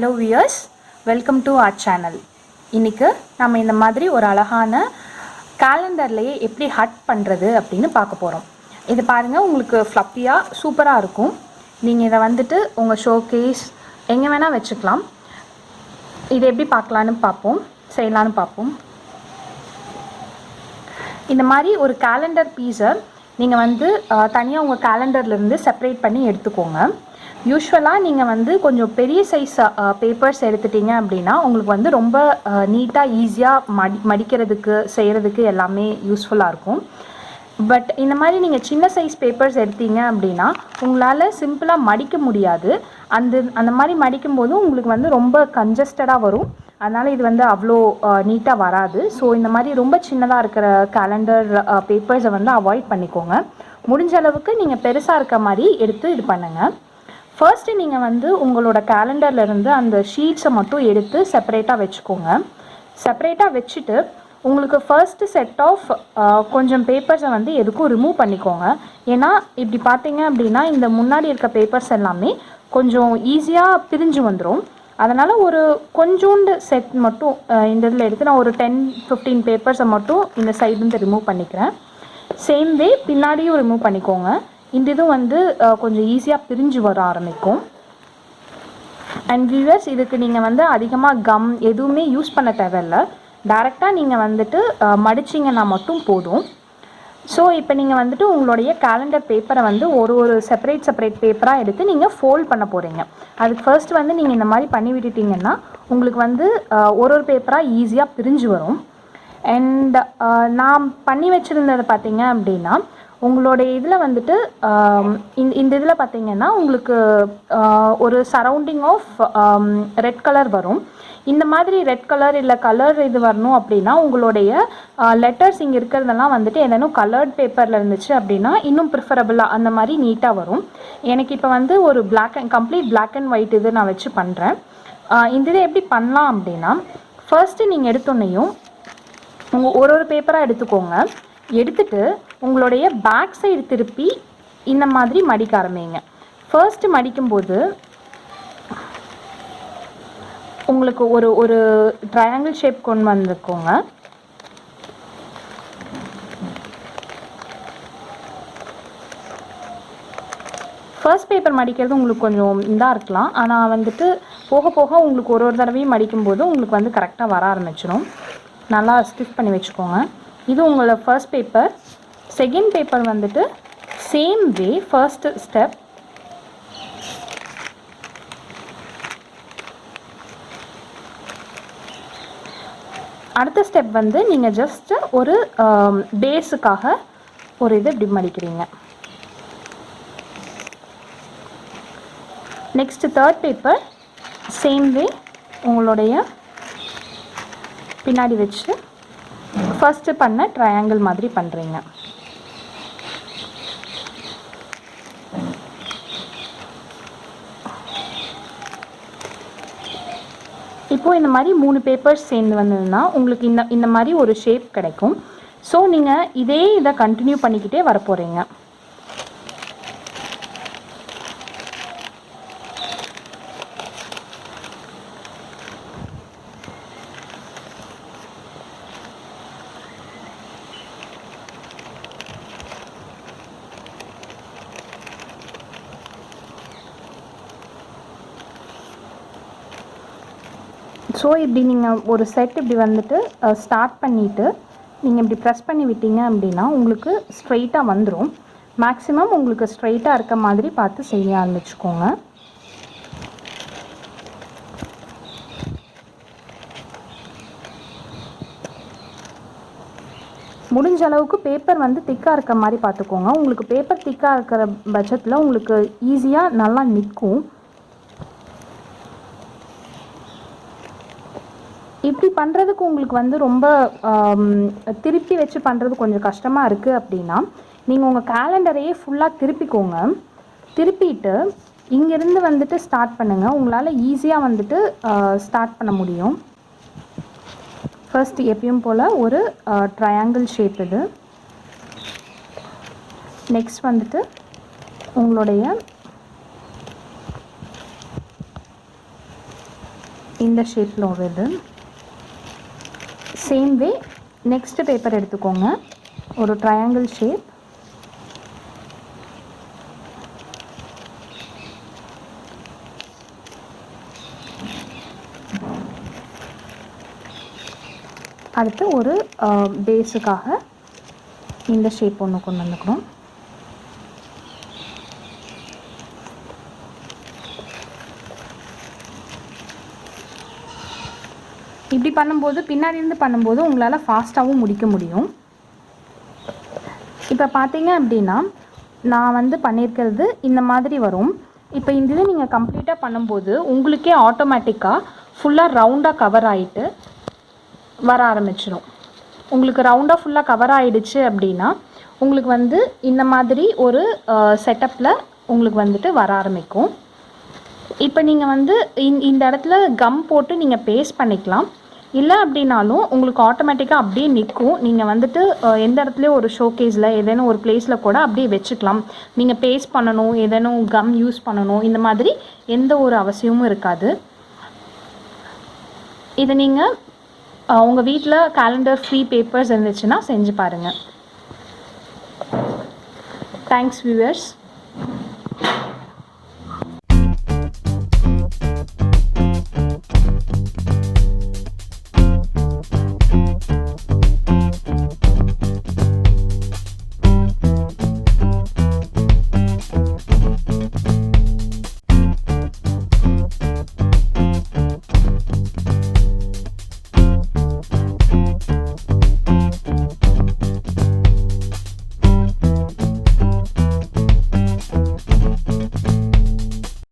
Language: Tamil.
Hello viewers, welcome to our channel. இன்னைக்கு நம்ம இந்த மாதிரி ஒரு அழகான காலண்டர்லயே எப்படி ஹட் பண்றது அப்படினு பார்க்க போறோம். இது பாருங்க, உங்களுக்கு ஃப்ளப்பியா சூப்பரா இருக்கும். நீங்க இத வந்துட்டு உங்க ஷோகேஸ் எங்க வேணா வெச்சுக்கலாம். இது எப்படி பார்க்கலாம்னு பாப்போம், செய்யலாம்னு பாப்போம். இந்த மாதிரி ஒரு காலண்டர் பீஸை நீங்க வந்து தனியா உங்க காலண்டர்ல இருந்து செப்பரேட் பண்ணி எடுத்துக்கோங்க. யூசுவலாக நீங்கள் வந்து கொஞ்சம் பெரிய சைஸ் பேப்பர்ஸ் எடுத்துட்டீங்க அப்படின்னா உங்களுக்கு வந்து ரொம்ப நீட்டாக ஈஸியாக மடிக்கிறதுக்கு செய்கிறதுக்கு எல்லாமே யூஸ்ஃபுல்லாக இருக்கும். பட் இந்த மாதிரி நீங்கள் சின்ன சைஸ் பேப்பர்ஸ் எடுத்தீங்க அப்படின்னா உங்களால் சிம்பிளாக மடிக்க முடியாது. அந்த மாதிரி மடிக்கும்போது உங்களுக்கு வந்து ரொம்ப கன்ஜஸ்டடாக வரும். அதனால் இது வந்து அவ்வளோ நீட்டாக வராது. ஸோ இந்த மாதிரி ரொம்ப சின்னதாக இருக்கிற கேலண்டர் பேப்பர்ஸை வந்து அவாய்ட் பண்ணிக்கோங்க. முடிஞ்ச அளவுக்கு நீங்கள் பெருசாக இருக்க மாதிரி எடுத்து இது பண்ணுங்கள். ஃபர்ஸ்ட்டு நீங்கள் வந்து உங்களோட கேலண்டர்லேருந்து அந்த ஷீட்ஸை மட்டும் எடுத்து செப்பரேட்டாக வச்சுக்கோங்க. செப்பரேட்டாக வச்சுட்டு உங்களுக்கு ஃபர்ஸ்ட்டு செட் ஆஃப் கொஞ்சம் பேப்பர்ஸை வந்து எதுக்கும் ரிமூவ் பண்ணிக்கோங்க. ஏன்னா இப்படி பார்த்தீங்க அப்படின்னா இந்த முன்னாடி இருக்க பேப்பர்ஸ் எல்லாமே கொஞ்சம் ஈஸியாக பிரிஞ்சு வந்துடும். அதனால் ஒரு கொஞ்சோண்டு செட் மட்டும் இந்த இதில் எடுத்து நான் ஒரு 10-15 பேப்பர்ஸை மட்டும் இந்த சைட்லேருந்து ரிமூவ் பண்ணிக்கிறேன். சேம் வே பின்னாடியும் ரிமூவ் பண்ணிக்கோங்க. இந்த இதுவும் வந்து கொஞ்சம் ஈஸியாக பிரிஞ்சு வர ஆரம்பிக்கும். அண்ட் வியூவர்ஸ், இதுக்கு நீங்கள் வந்து அதிகமாக கம் எதுவுமே யூஸ் பண்ண தேவையில்லை. டைரெக்டாக நீங்கள் வந்துட்டு மடிச்சிங்கன்னா மட்டும் போதும். ஸோ இப்போ நீங்கள் வந்துட்டு உங்களுடைய கேலண்டர் பேப்பரை வந்து ஒரு செப்பரேட் பேப்பராக எடுத்து நீங்கள் ஃபோல்ட் பண்ண போகிறீங்க. அதுக்கு ஃபர்ஸ்ட் வந்து நீங்கள் இந்த மாதிரி பண்ணி விட்டுட்டிங்கன்னா உங்களுக்கு வந்து ஒரு பேப்பராக ஈஸியாக பிரிஞ்சு வரும். அண்ட் நான் பண்ணி வச்சுருந்ததை பார்த்தீங்க அப்படின்னா உங்களுடைய இதில் வந்துட்டு இந்த இதில் பார்த்தீங்கன்னா உங்களுக்கு ஒரு சரௌண்டிங் ஆஃப் ரெட் கலர் வரும். இந்த மாதிரி ரெட் கலர் இல்லை கலர் இது வரணும் அப்படின்னா உங்களுடைய லெட்டர்ஸ் இங்கே இருக்கிறதெல்லாம் வந்துட்டு ஏதேனும் கலர்ட் பேப்பரில் இருந்துச்சு அப்படின்னா இன்னும் ப்ரிஃபரபுளாக அந்த மாதிரி நீட்டாக வரும். எனக்கு இப்போ வந்து ஒரு கம்ப்ளீட் பிளாக் அண்ட் ஒயிட் இது நான் வச்சு பண்ணுறேன். இந்த இதை எப்படி பண்ணலாம் அப்படின்னா ஃபர்ஸ்ட்டு நீங்கள் எடுத்தோன்னையும் உங்கள் ஒரு பேப்பராக எடுத்துக்கோங்க. எடுத்துட்டு உங்களுடைய பேக் சைடு திருப்பி இந்த மாதிரி மடிக்க ஆரம்பிங்க. ஃபர்ஸ்ட்டு மடிக்கும்போது உங்களுக்கு ஒரு ட்ரையாங்கிள் ஷேப் கொண்டு வந்துக்கோங்க. ஃபர்ஸ்ட் பேப்பர் மடிக்கிறது உங்களுக்கு கொஞ்சம் இதாக இருக்கலாம். ஆனால் வந்துட்டு போக போக உங்களுக்கு ஒரு தடவையும் மடிக்கும்போது உங்களுக்கு வந்து கரெக்டாக வர ஆரம்பிச்சிடும். நல்லா ஸ்டிஃப் பண்ணி வச்சுக்கோங்க. இது உங்களோட ஃபர்ஸ்ட் பேப்பர். செகண்ட் பேப்பர் வந்துட்டு சேம் வே ஃபர்ஸ்ட் ஸ்டெப். அடுத்த ஸ்டெப் வந்து நீங்கள் ஜஸ்ட் ஒரு பேஸுக்காக ஒரு இது இப்படி மடிக்கிறீங்க. Next third paper same way உங்களுடைய பின்னாடி வச்சு ஃபர்ஸ்ட்டு பண்ண ட்ரையாங்கிள் மாதிரி பண்ணுறீங்க. இப்போது இந்த மாதிரி 3 பேப்பர்ஸ் சேர்ந்து வந்ததுன்னா உங்களுக்கு இந்த மாதிரி ஒரு ஷேப் கிடைக்கும். ஸோ நீங்கள் இதை கண்டினியூ பண்ணிக்கிட்டே வர போகிறீங்க. ஸோ இப்படி நீங்கள் ஒரு செட் இப்படி வந்துட்டு ஸ்டார்ட் பண்ணிவிட்டு நீங்கள் இப்படி ப்ரெஸ் பண்ணி விட்டீங்க அப்படின்னா உங்களுக்கு ஸ்ட்ரைட்டாக வந்துடும். மேக்ஸிமம் உங்களுக்கு ஸ்ட்ரைட்டாக இருக்க மாதிரி பார்த்து செய்ய ஆரம்பிச்சுக்கோங்க. முடிஞ்ச அளவுக்கு பேப்பர் வந்து திக்காக இருக்க மாதிரி பார்த்துக்கோங்க. உங்களுக்கு பேப்பர் திக்காக இருக்கிற பட்சத்தில் உங்களுக்கு ஈஸியாக நல்லா நிற்கும். இப்படி பண்ணுறதுக்கு உங்களுக்கு வந்து ரொம்ப திருப்பி வச்சு பண்ணுறது கொஞ்சம் கஷ்டமாக இருக்குது அப்படின்னா நீங்கள் உங்கள் கேலண்டரையே ஃபுல்லாக திருப்பிக்கோங்க. திருப்பிட்டு இங்கேருந்து வந்துட்டு ஸ்டார்ட் பண்ணுங்கள். உங்களால் ஈஸியாக வந்துட்டு ஸ்டார்ட் பண்ண முடியும். ஃபர்ஸ்ட் எப்பயும் போல் ஒரு ட்ரையாங்கிள் ஷேப் இது. நெக்ஸ்ட் வந்துட்டு உங்களுடைய இந்த ஷேப்பில் வருது. சேம் வே நெக்ஸ்ட் பேப்பர் எடுத்துக்கோங்க, ஒரு ட்ரையாங்கிள் ஷேப். அடுத்து ஒரு பேஸுக்காக இந்த ஷேப் ஒன்று கொண்டு வந்துக்கணும். இப்படி பண்ணும்போது பின்னாடி இருந்து பண்ணும்போது உங்களால் ஃபாஸ்ட்டாகவும் முடிக்க முடியும். இப்போ பார்த்தீங்க அப்படின்னா நான் வந்து பண்ணியிருக்கிறது இந்த மாதிரி வரும். இப்போ இந்த இது நீங்கள் கம்ப்ளீட்டாக பண்ணும்போது உங்களுக்கே ஆட்டோமேட்டிக்காக ஃபுல்லாக ரவுண்டாக கவர் ஆகிட்டு வர ஆரம்பிச்சிடும். உங்களுக்கு ரவுண்டாக ஃபுல்லாக கவர் ஆகிடுச்சு அப்படின்னா உங்களுக்கு வந்து இந்த மாதிரி ஒரு செட்டப்பில் உங்களுக்கு வந்துட்டு வர ஆரம்பிக்கும். இப்போ நீங்கள் வந்து இந்த இடத்துல கம் போட்டு நீங்கள் பேஸ்ட் பண்ணிக்கலாம். இல்லை அப்படின்னாலும் உங்களுக்கு ஆட்டோமேட்டிக்காக அப்படியே நிற்கும். நீங்கள் வந்துட்டு எந்த இடத்துலையும் ஒரு ஷோகேஸில் ஏதேனும் ஒரு பிளேஸில் கூட அப்படியே வச்சுக்கலாம். நீங்கள் பேஸ்ட் பண்ணணும், ஏதேனும் கம் யூஸ் பண்ணணும், இந்த மாதிரி எந்த ஒரு அவசியமும் இருக்காது. இதை நீங்கள் உங்கள் வீட்டில் கேலண்டர் ஃப்ரீ பேப்பர்ஸ் இருந்துச்சுன்னா செஞ்சு பாருங்கள். Thanks viewers.